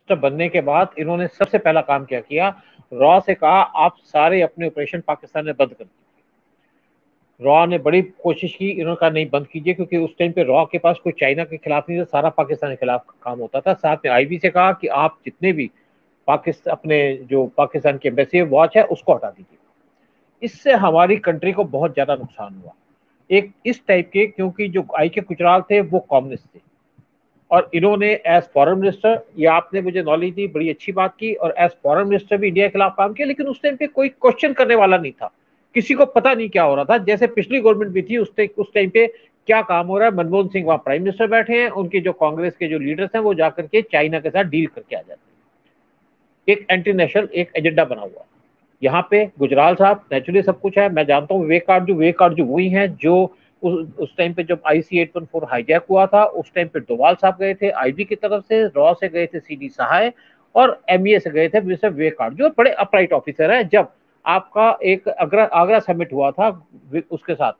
Minister बनने के बाद इन्होंने सबसे पहला काम क्या किया, रॉ से कहा आप सारे अपने ऑपरेशन पाकिस्तान में बंद कर दीजिए। रॉ ने बड़ी कोशिश की, इन्होंने कहा नहीं बंद कीजिए, क्योंकि उस टाइम पे रॉ के पास कोई चाइना के खिलाफ नहीं था, सारा पाकिस्तान के खिलाफ काम होता था। साथ में आईबी से कहा कि आप जितने भी पाकिस्तान अपने जो पाकिस्तान की एम्बेसी वॉच है उसको हटा दीजिए। इससे हमारी कंट्री को बहुत ज्यादा नुकसान हुआ। एक इस टाइप के, क्योंकि जो आई के गुजराल थे वो कम्युनिस्ट थे, और इन्होंने एज फॉरेन मिनिस्टर, ये आपने मुझे नॉलेज दी, बड़ी अच्छी बात की, और एज फॉरेन मिनिस्टर भी इंडिया के खिलाफ काम किया, लेकिन उस टाइम पे कोई क्वेश्चन करने वाला नहीं था, किसी को पता नहीं क्या हो रहा था। जैसे पिछली गवर्नमेंट भी थी, उस टाइम पे क्या काम हो रहा है, मनमोहन सिंह वहां प्राइम मिनिस्टर बैठे हैं, उनके जो कांग्रेस के जो लीडर्स हैं वो जाकर के चाइना के साथ डील करके आ जाते हैं। एक एंटी नेशनल एक एजेंडा बना हुआ। यहाँ पे गुजराल साहब नेचुरली सब कुछ है, मैं जानता हूँ विवेक काटजू वही हैं जो उस टाइम पे जब IC-814 हाईजैक हुआ था, उस टाइम पे डोवाल साहब गए थे आईबी की तरफ से, रॉ से गए थे CD सहाय, और MEA से गए थे मिस्टर विवेक काटजू, बड़े अपराइट ऑफिसर है। जब आपका एक आगरा समिट हुआ था उसके साथ,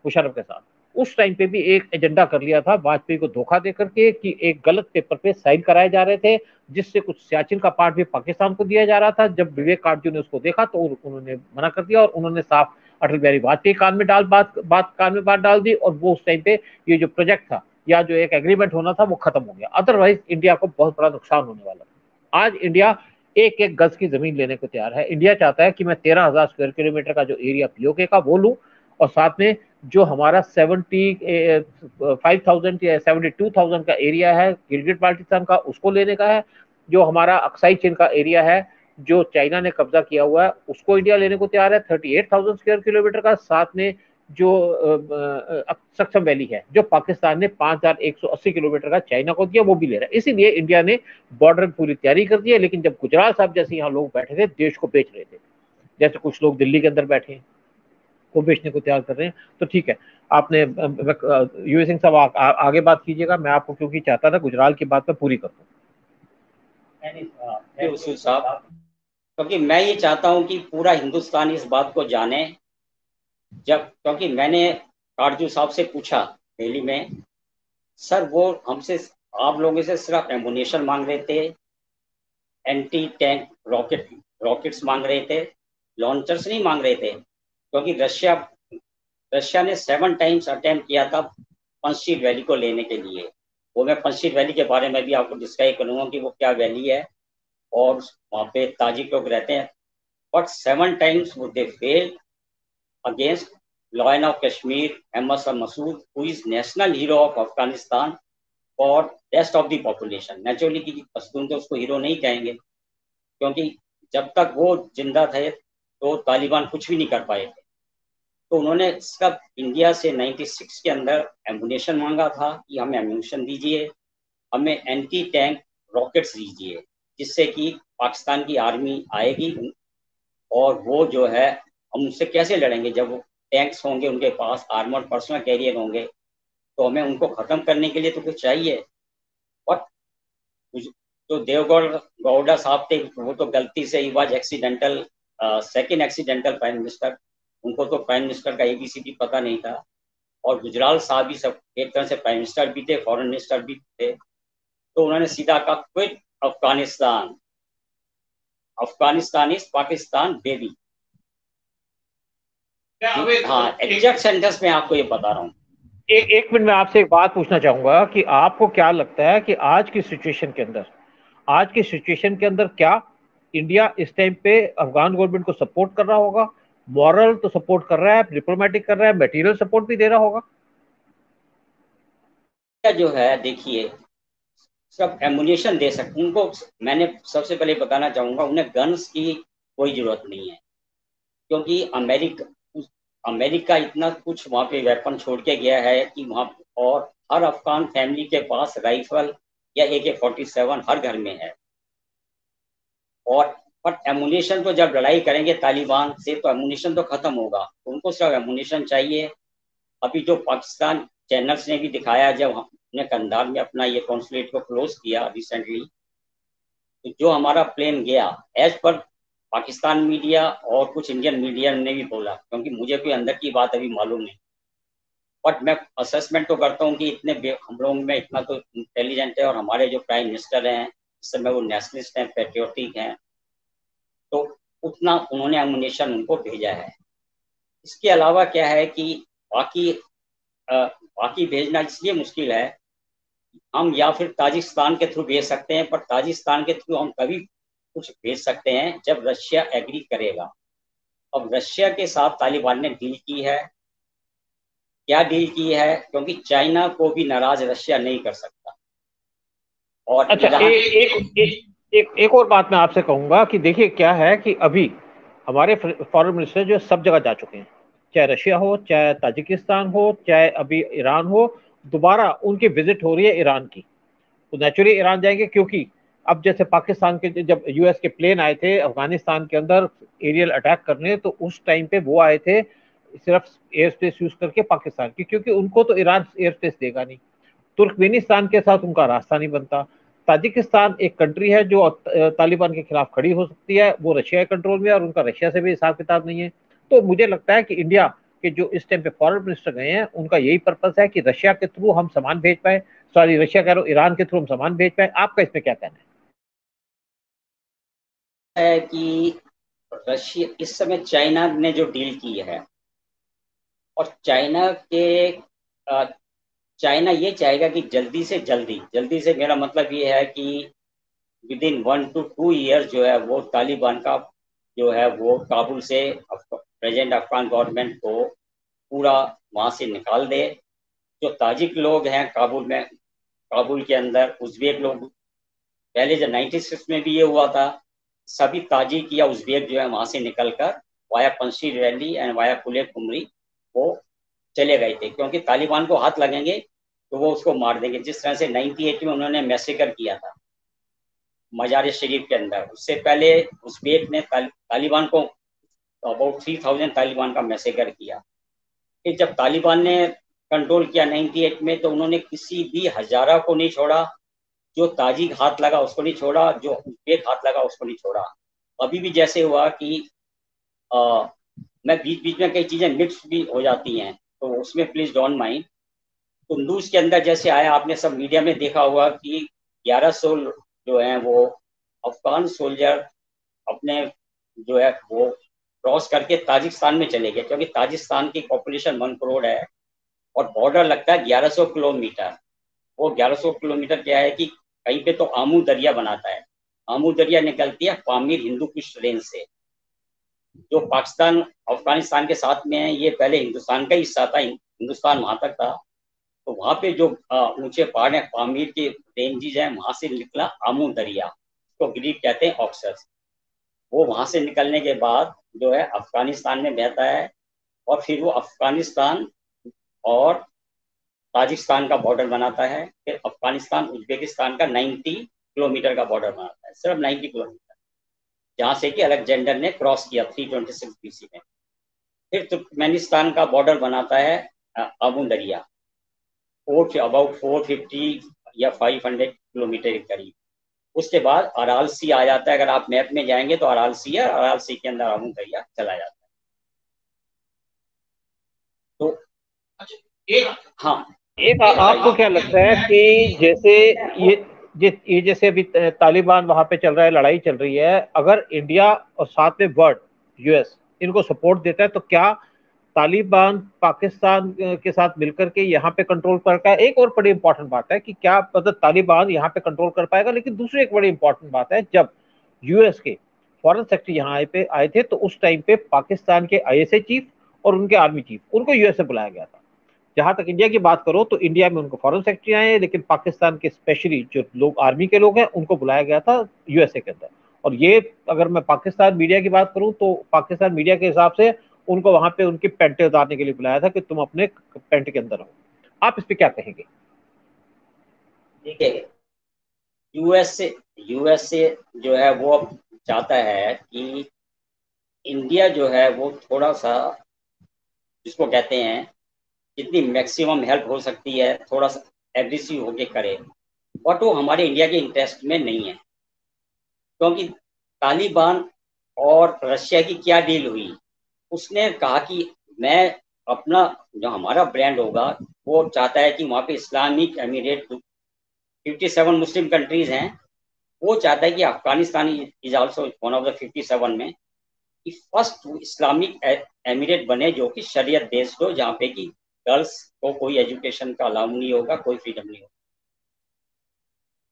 मुशर्रफ के साथ, उस टाइम पे भी एक एजेंडा कर लिया था वाजपेयी को धोखा देकर के, कि एक गलत पेपर पे साइन कराए जा रहे थे, जिससे कुछ सियाचिन का पार्ट भी पाकिस्तान को दिया जा रहा था। जब विवेक काटजू ने उसको देखा तो उन्होंने मना कर दिया, और उन्होंने साफ अटल बिहारी वाजपेयी कान में बात डाल दी, और वो उस टाइम पे ये जो प्रोजेक्ट था या जो एक एग्रीमेंट होना था वो खत्म हो गया। अदरवाइज इंडिया को बहुत बड़ा नुकसान होने वाला था। आज इंडिया एक एक गज की जमीन लेने को तैयार है। इंडिया चाहता है कि मैं 13,000 स्क्वायर किलोमीटर का जो एरिया पीओके का वो लूं, और साथ में जो हमारा 75,000 या 72,000 का एरिया है गिलगित बाल्टिस्तान का, उसको लेने का है। जो हमारा अक्साई चीन का एरिया है जो चाइना ने कब्जा किया हुआ है, उसको इंडिया लेने को तैयार है 38,000 स्क्वायर किलोमीटर का। साथ में जो सक्सम वैली है जो पाकिस्तान ने 5,180 किलोमीटर का चाइना को दिया, वो भी ले रहा है। इसीलिए इंडिया ने बॉर्डर की पूरी तैयारी कर दी है। लेकिन जब गुजराल साहब जैसे यहाँ लोग बैठे थे, देश को बेच रहे थे, जैसे कुछ लोग दिल्ली के अंदर बैठे हैं को बेचने को तैयार कर रहे हैं, तो ठीक है। आपने यूए सिंह साहब आगे बात कीजिएगा, मैं आपको क्योंकि चाहता था गुजराल की बात मैं पूरी कर दूं। उसूल साहब, क्योंकि मैं ये चाहता हूं कि पूरा हिंदुस्तान इस बात को जाने। क्योंकि मैंने काटजू साहब से पूछा दिल्ली में, सर वो हमसे आप लोगों से सिर्फ एमुनेशन मांग रहे थे, एंटी टैंक रॉकेट्स मांग रहे थे, लॉन्चर्स नहीं मांग रहे थे। क्योंकि रशिया ने 7 टाइम्स अटेम्प्ट किया था पंचशील वैली को लेने के लिए। वो मैं पंचशील वैली के बारे में भी आपको डिस्क्राइब करूंगा कि वो क्या वैली है और वहाँ पे ताजिक लोग रहते हैं। बट 7 टाइम्स वो they failed against lion of Kashmir, Ahmad Masood, who is national hero of Afghanistan और rest of the population. Naturally की पश्तून तो उसको हीरो नहीं कहेंगे, क्योंकि जब तक वो जिंदा थे तो तालिबान कुछ भी नहीं कर पाए थे। तो उन्होंने सब इंडिया से 96 के अंदर एम्युनेशन मांगा था कि हमें एम्युनेशन दीजिए, हमें एंटी टैंक रॉकेट्स दीजिए, जिससे कि पाकिस्तान की आर्मी आएगी और वो जो है हम उससे कैसे लड़ेंगे जब वो टैंक्स होंगे उनके पास, आर्मर्ड पर्सनल कैरियर होंगे, तो हमें उनको खत्म करने के लिए तो कुछ चाहिए। बट जो देवगौड़ गौड़ा साहब थे वो तो गलती से he was accidental, second accidental prime minister. उनको तो प्राइम मिनिस्टर का ABCD पता नहीं था। और गुजराल साहब भी सब एक तरह से प्राइम मिनिस्टर भी थे, फॉरेन मिनिस्टर भी थे। तो उन्होंने सीधा कहा quit Afghanistan, Afghanistan is Pakistan baby. हाँ, एग्जैक्ट सेंटेंस में आपको ये बता रहा हूँ। एक मिनट में आपसे एक बात पूछना चाहूंगा कि आपको क्या लगता है कि आज की सिचुएशन के अंदर क्या इंडिया इस टाइम पे अफगान गवर्नमेंट को सपोर्ट कर रहा होगा? मॉरल तो सपोर्ट कर रहा है, डिप्लोमेटिक कर रहा है, मटेरियल सपोर्ट भी दे रहा होगा। जो है देखिए, सब एमुनेशन दे सकते उनको। मैंने सबसे पहले बताना चाहूंगा उन्हें गन्स की कोई जरूरत नहीं है, क्योंकि अमेरिका इतना कुछ वहां पे वेपन छोड़ के गया है कि वहां, और हर अफगान फैमिली के पास राइफल या AK-47 हर घर में है। और बट एमुनेशन तो जब लड़ाई करेंगे तालिबान से तो एमुनेशन तो खत्म होगा, तो उनको सिर्फ एमुनेशन चाहिए। अभी जो पाकिस्तान चैनल्स ने भी दिखाया, जब हमने कंधार में अपना ये कॉन्सुलेट को क्लोज किया रिसेंटली, तो जो हमारा प्लेन गया, एज पर पाकिस्तान मीडिया और कुछ इंडियन मीडिया ने भी बोला, क्योंकि मुझे कोई अंदर की बात अभी मालूम नहीं, बट मैं असेसमेंट तो करता हूँ कि हम लोगों में इतना तो इंटेलिजेंट है। और हमारे जो प्राइम मिनिस्टर हैं इस समय वो नेशनलिस्ट हैं, पेट्रियोटिक हैं, तो उतना उन्होंने अम्युनिशन उनको भेजा है। इसके अलावा क्या है कि बाकी बाकी भेजना इसलिए मुश्किल है, हम या फिर ताजिकिस्तान के थ्रू भेज सकते हैं, पर ताजिकिस्तान के थ्रू हम कभी कुछ भेज सकते हैं जब रशिया एग्री करेगा। अब रशिया के साथ तालिबान ने डील की है, क्या डील की है, क्योंकि चाइना को भी नाराज रशिया नहीं कर सकता। और अच्छा, एक और बात मैं आपसे कहूंगा कि देखिए क्या है कि अभी हमारे फॉरेन मिनिस्टर जो सब जगह जा चुके हैं, चाहे रशिया हो, चाहे ताजिकिस्तान हो, चाहे अभी ईरान हो, दोबारा उनकी विजिट हो रही है ईरान की। तो नेचुरली ईरान जाएंगे, क्योंकि अब जैसे पाकिस्तान के जब यूएस के प्लेन आए थे अफगानिस्तान के अंदर एरियल अटैक करने, तो उस टाइम पे वो आए थे सिर्फ एयर स्पेस यूज करके पाकिस्तान की, क्योंकि उनको तो ईरान एयर स्पेस देगा नहीं। तुर्कमेनिस्तान के साथ उनका रास्ता नहीं बनता। ताजिकिस्तान एक कंट्री है जो तालिबान के खिलाफ खड़ी हो सकती है, वो रशिया के कंट्रोल में है और उनका रशिया से भी हिसाब किताब नहीं है। तो मुझे लगता है कि इंडिया के जो इस टाइम पे फॉरेन मिनिस्टर गए हैं, उनका यही पर्पस है कि रशिया के थ्रू हम सामान भेज पाए, सॉरी रशिया कह रहा हूँ, ईरान के थ्रू हम सामान भेज पाए। आपका इसमें क्या कहना है कि रशिया इस समय चाइना ने जो डील की है, और चाइना ये चाहेगा कि जल्दी से मेरा मतलब ये है कि विद इन 1 to 2 ईयर जो है वो तालिबान का जो है वो काबुल से प्रेजेंट अफगान गवर्नमेंट को पूरा वहां से निकाल दे। जो ताजिक लोग हैं काबुल में, काबुल के अंदर उज़्बेक लोग, पहले जब 96 में भी ये हुआ था, सभी ताजिक या उज़्बेक जो है वहां से निकलकर via Panjshir valley and via कुले कुमरी वो चले गए थे, क्योंकि तालिबान को हाथ लगेंगे तो वो उसको मार देंगे। जिस तरह से 98 में उन्होंने मैसेकर किया था मजार शरीफ के अंदर, उससे पहले उज़्बेक ने तालिबान को अबाउट 3000 तालिबान का मैसेकर किया। फिर जब तालिबान ने कंट्रोल किया 98 में, तो उन्होंने किसी भी हजारा को नहीं छोड़ा, जो ताजिक हाथ लगा उसको नहीं छोड़ा, जो उज़्बेक हाथ लगा उसको नहीं छोड़ा। अभी भी जैसे हुआ कि मैं बीच बीच में कई चीजें मिक्स भी हो जाती हैं, तो उसमें प्लीज डोंट माइंड। कुंदूज के अंदर जैसे आया, आपने सब मीडिया में देखा होगा कि 1100 जो है वो अफगान सोल्जर अपने जो है वो क्रॉस करके ताजिकिस्तान में चले गए, क्योंकि ताजिकिस्तान की पॉपुलेशन 1 करोड़ है और बॉर्डर लगता है 1100 किलोमीटर। वो 1100 किलोमीटर क्या है कि कहीं पे तो आमू दरिया बनाता है, आमू दरिया निकलती है पामीर हिंदू कुश रेंज से, जो पाकिस्तान अफगानिस्तान के साथ में है। ये पहले हिंदुस्तान का हिस्सा था, हिंदुस्तान वहां तक था। तो वहां पे जो ऊंचे पहाड़ है, पामीर के रेंजेस हैं, वहां से निकला आमू दरिया, तो ग्रीक कहते हैं ऑक्सस। वो वहां से निकलने के बाद जो है अफगानिस्तान में बहता है, और फिर वो अफगानिस्तान और ताजिकिस्तान का बॉर्डर बनाता है। फिर अफगानिस्तान उज्बेकिस्तान का 90 किलोमीटर का बॉर्डर बनाता है, सिर्फ 90 किलोमीटर, जहां से कि अलेक्जेंडर ने क्रॉस किया 326 BC में। फिर तुर्कमेनिस्तान का बॉर्डर बनाता है आबू दरिया, अबाउट 450 या 500 किलोमीटर के करीब। उसके बाद अराल सी आ जाता है, अगर आप मैप में जाएंगे तो अराल सी है, अराल सी के अंदर आबू दरिया चला जाता है। तो है? एक हाँ, एक आपको क्या लगता है कि जैसे ये ये जैसे अभी तालिबान वहां पे चल रहा है, लड़ाई चल रही है, अगर इंडिया और साथ में वर्ल्ड यूएस इनको सपोर्ट देता है, तो क्या तालिबान पाकिस्तान के साथ मिलकर के यहाँ पे कंट्रोल कर पाएगा? एक और बड़ी इंपॉर्टेंट बात है कि क्या मतलब तालिबान यहाँ पे कंट्रोल कर पाएगा। लेकिन दूसरी एक बड़ी इंपॉर्टेंट बात है, जब यूएस के फॉरेन सेक्रेटरी यहाँ पे आए थे, तो उस टाइम पे पाकिस्तान के आईएसआई चीफ और उनके आर्मी चीफ, उनको यूएस से बुलाया गया था। जहां तक इंडिया की बात करो तो इंडिया में उनको फॉरेन सेक्रेटरी आए, लेकिन पाकिस्तान के स्पेशली जो लोग आर्मी के लोग हैं उनको बुलाया गया था यूएसए के अंदर। और ये अगर मैं पाकिस्तान मीडिया की बात करूं तो पाकिस्तान मीडिया के हिसाब से उनको वहां पे उनकी पेंटे उतारने के लिए बुलाया था कि तुम अपने पेंट के अंदर रहो। आप इस पे क्या कहेंगे? ठीक है। यूएसए जो है वो अब चाहता है कि इंडिया जो है वो थोड़ा सा, जिसको कहते हैं, जितनी मैक्सिमम हेल्प हो सकती है थोड़ा सा एग्रेसिव होके करे, बट वो हमारे इंडिया के इंटरेस्ट में नहीं है। क्योंकि तालिबान और रशिया की क्या डील हुई, उसने कहा कि मैं अपना जो हमारा ब्रांड होगा, वो चाहता है कि वहाँ पे इस्लामिक एमिरेट 57 मुस्लिम कंट्रीज हैं, वो चाहता है कि Afghanistan is also one of the 57 में कि फर्स्ट इस्लामिक एमिरेट बने जो कि शरीयत देश हो, जहाँ पे कि गर्ल्स को कोई एजुकेशन का अलाउ नहीं होगा, कोई फ्रीडम नहीं होगा।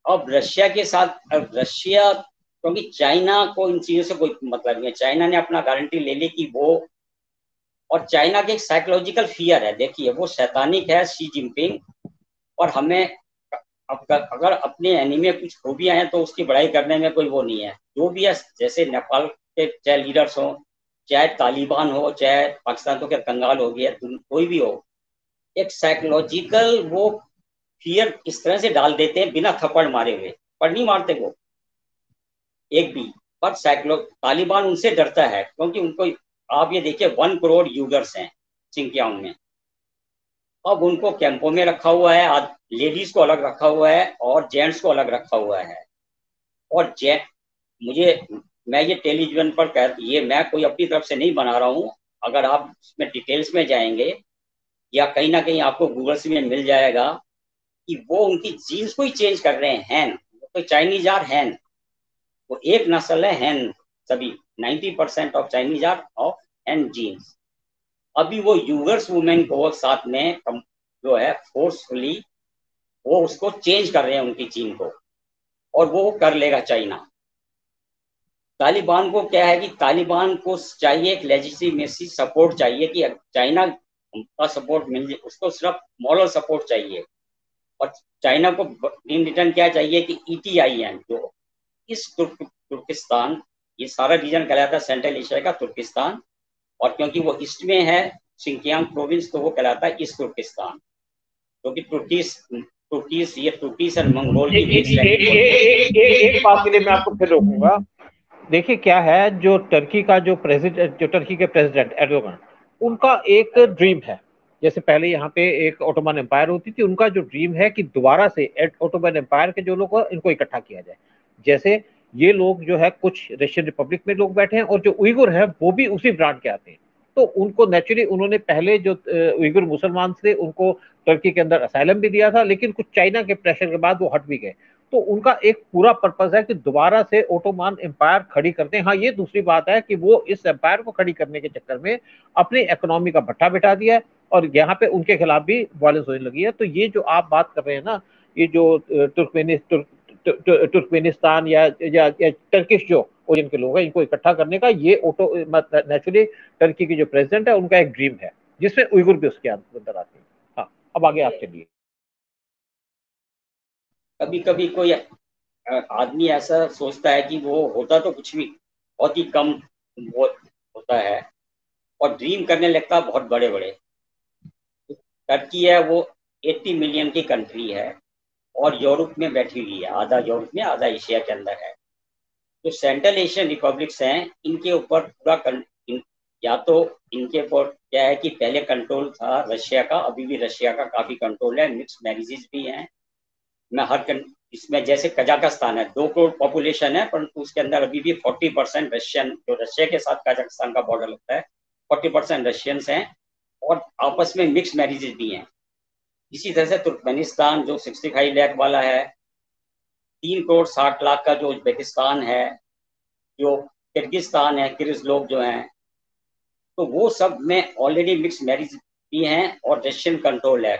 अब रशिया के साथ, अब रशिया, क्योंकि चाइना को इन चीजों से कोई मतलब नहीं है, चाइना ने अपना गारंटी ले ली कि वो, और चाइना के एक साइकोलॉजिकल फियर है, देखिए वो शैतानिक है शी जिनपिंग, और हमें अगर अपने एनिमी में कुछ खूबियां हैं तो उसकी बड़ाई करने में कोई वो नहीं है, जो भी है, जैसे नेपाल के चाहे लीडर्स हो, चाहे तालिबान हो, चाहे पाकिस्तान तो क्या कंगाल हो गया, कोई भी हो, एक साइकोलॉजिकल वो फियर इस तरह से डाल देते हैं बिना थप्पड़ मारे हुए, पर नहीं मारते वो एक भी, पर तालिबान उनसे डरता है क्योंकि उनको, आप ये देखिए 1 करोड़ यूजर्स हैं सिंकियांग में। अब उनको कैंपों में रखा हुआ है, लेडीज को अलग रखा हुआ है और जेंट्स को अलग रखा हुआ है। और मुझे, मैं ये टेलीविजन पर ये मैं कोई अपनी तरफ से नहीं बना रहा हूँ, अगर आप इसमें डिटेल्स में जाएंगे या कहीं ना कहीं आपको गूगल से में मिल जाएगा कि वो उनकी जीन्स को ही चेंज कर रहे हैं, हैन, तो चाइनीज आर हैन, वो एक नस्ल है हैन, सभी 90% of Chinese are of Han genes. अभी वो यूगर्स वुमेन को साथ में जो है फोर्सफुली वो उसको चेंज कर रहे हैं उनकी जीन को, और वो कर लेगा चाइना। तालिबान को क्या है कि तालिबान को चाहिए एक लेजिटिमेसी सपोर्ट चाहिए कि चाइना का सपोर्ट मिल जाए, उसको सिर्फ मॉरल सपोर्ट चाहिए। और चाइना को इन रिटर्न क्या चाहिए कि ETIN, जो इस तुर्किस्तान, ये सारा रीजन कहलाता है सेंट्रल एशिया का तुर्किस्तान, और क्योंकि वो ईस्ट में है सिंकियांग प्रोविंस, तो वो कहलाता है ईस्ट तुर्किस्तान, क्योंकि तुर्कीस ये तुर्कीस और मंगोल की मिक्स लैंग्वेज होती है। एक बात के लिए मैं आपको फिर रोकूंगा। देखिए क्या है, जो टर्की का जो प्रेसिडेंट, जो टर्की के प्रेसिडेंट एर्दोगन, उनका एक ड्रीम है, जैसे पहले यहाँ पे एक ओटोमन एम्पायर होती थी, उनका जो ड्रीम है कि दोबारा से ओटोमन एम्पायर के जो लोग हैं इनको इकट्ठा किया जाए। जैसे ये लोग जो है कुछ रशियन रिपब्लिक में लोग बैठे हैं और जो उइगुर है वो भी उसी ब्रांड के आते हैं, तो उनको नेचुरली उन्होंने पहले जो उइगुर मुसलमान थे उनको टर्की के अंदर असाइलम भी दिया था, लेकिन कुछ चाइना के प्रेशर के बाद वो हट भी गए। तो उनका एक पूरा पर्पज है कि दोबारा से ओटोमान एम्पायर खड़ी करते हैं। हाँ, ये दूसरी बात है कि वो इस एम्पायर को खड़ी करने के चक्कर में अपनी इकोनॉमी का भट्टा बिठा दिया है और यहाँ पे उनके खिलाफ भी वायलेंस होने लगी है। तो ये जो आप बात कर रहे हैं ना, ये जो तुर्कमेनिस्तान या टर्किश जो ओरिजिन के लोग हैं, इनको इकट्ठा करने का ये नेचुरली टर्की की जो प्रेसिडेंट है उनका एक ड्रीम है, जिसमें उइगुर भी उसके अंदर आते हैं। हाँ, अब आगे आप चलिए। कभी कभी कोई आदमी ऐसा सोचता है कि वो होता तो कुछ भी बहुत ही कम वो होता है, और ड्रीम करने लगता है बहुत बड़े बड़े। टर्की है वो 80 मिलियन की कंट्री है, और यूरोप में बैठी हुई है, आधा यूरोप में आधा एशिया के अंदर है। जो सेंट्रल एशियन रिपब्लिक्स हैं इनके ऊपर या तो इनके ऊपर क्या है कि पहले कंट्रोल था रशिया का, अभी भी रशिया का काफी कंट्रोल है, मिक्स मैरिजेस भी हैं। मैं इसमें जैसे कजाकिस्तान है, 2 करोड़ पॉपुलेशन है, परंतु उसके अंदर अभी भी 40% रशियन, जो रशिया के साथ कजाकिस्तान का बॉर्डर लगता है, 40% रशियंस हैं, और आपस में मिक्स मैरिजेस भी हैं। इसी तरह से तुर्कमेनिस्तान जो 65 लाख वाला है, 3 करोड़ 60 लाख का जो उज्बेकिस्तान है, जो किर्गिस्तान है, किर्गिज लोग जो हैं, तो वो सब में ऑलरेडी मिक्स मैरिज भी हैं और रशियन कंट्रोल है।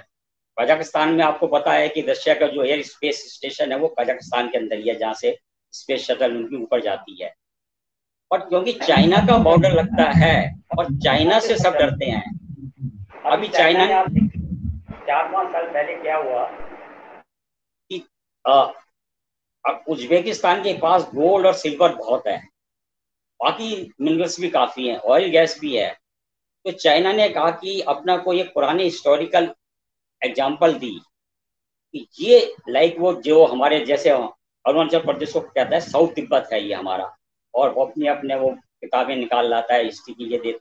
कजाकिस्तान में आपको पता है कि रशिया का जो एयर स्पेस स्टेशन है वो कजाकिस्तान के अंदर ही है, जहाँ से स्पेस शटल उनकी ऊपर जाती है। और क्योंकि चाइना का बॉर्डर लगता है और चाइना से सब डरते हैं। अभी चाइना ने 4-5 साल पहले क्या हुआ कि उज्बेकिस्तान के पास गोल्ड और सिल्वर बहुत है, बाकी मिनरल्स भी काफी हैं, ऑयल गैस भी है। तो चाइना ने कहा कि अपना कोई एक पुराने हिस्टोरिकल एग्जाम्पल दी कि ये लाइक वो जो हमारे जैसे अरुणाचल प्रदेश को कहता है साउथ तिब्बत है ये हमारा, और वो अपने अपने वो किताबें निकाल लाता है हिस्ट्री की, ये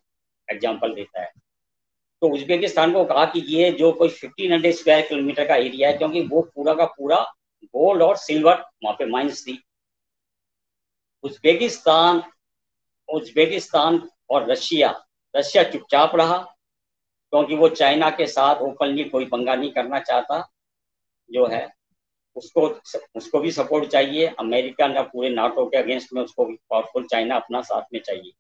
एग्जाम्पल देता है। तो उज्बेकिस्तान को कहा कि ये जो कोई 1500 स्क्वायर किलोमीटर का एरिया है, क्योंकि वो पूरा का पूरा गोल्ड और सिल्वर वहां पे माइंस थी। उज्बेकिस्तान उज्बेकिस्तान और रशिया रशिया चुपचाप रहा, क्योंकि वो चाइना के साथ ओपनली कोई पंगा नहीं करना चाहता जो है। उसको उसको भी सपोर्ट चाहिए, अमेरिका ना पूरे नाटो के अगेंस्ट में उसको भी पावरफुल चाइना अपना साथ में चाहिए।